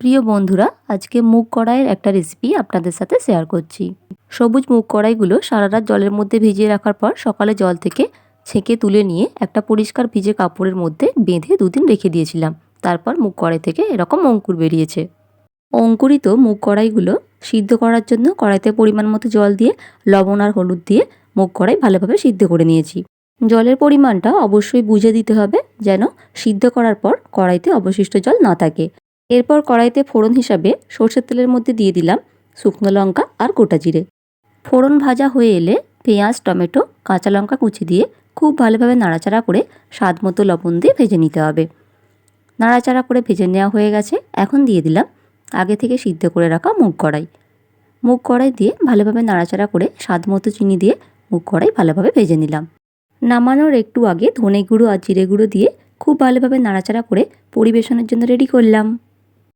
প্রিয় বন্ধুরা, আজকে মুগ কড়াইয়ের একটা রেসিপি আপনাদের সাথে শেয়ার করছি। সবুজ মুগ কড়াইগুলো সারা রাত জলের মধ্যে ভিজিয়ে রাখার পর সকালে জল থেকে ছেঁকে তুলে নিয়ে একটা পরিষ্কার ভিজে কাপড়ের মধ্যে বেঁধে দুদিন রেখে দিয়েছিলাম। তারপর মুগ কড়াই থেকে এরকম অঙ্কুর বেরিয়েছে। অঙ্কুরিত মুগ কড়াইগুলো সিদ্ধ করার জন্য কড়াইতে পরিমাণ মতো জল দিয়ে লবণ আর হলুদ দিয়ে মুগ কড়াই ভালোভাবে সিদ্ধ করে নিয়েছি। জলের পরিমাণটা অবশ্যই বুঝে দিতে হবে, যেন সিদ্ধ করার পর কড়াইতে অবশিষ্ট জল না থাকে। এরপর কড়াইতে ফোড়ন হিসাবে সরষের তেলের মধ্যে দিয়ে দিলাম শুকনো লঙ্কা আর গোটা জিরে। ফোড়ন ভাজা হয়ে এলে পেঁয়াজ, টমেটো, কাঁচা লঙ্কা কুচি দিয়ে খুব ভালোভাবে নাড়াচাড়া করে স্বাদ মতো লবণ দিয়ে ভেজে নিতে হবে। নাড়াচাড়া করে ভেজে নেওয়া হয়ে গেছে। এখন দিয়ে দিলাম আগে থেকে সিদ্ধ করে রাখা মুগ কড়াই। মুগ কড়াই দিয়ে ভালোভাবে নাড়াচাড়া করে স্বাদ মতো চিনি দিয়ে মুগ কড়াই ভালোভাবে ভেজে নিলাম। নামানোর একটু আগে ধনে গুঁড়ো আর জিরে গুঁড়ো দিয়ে খুব ভালোভাবে নাড়াচাড়া করে পরিবেশনের জন্য রেডি করলাম।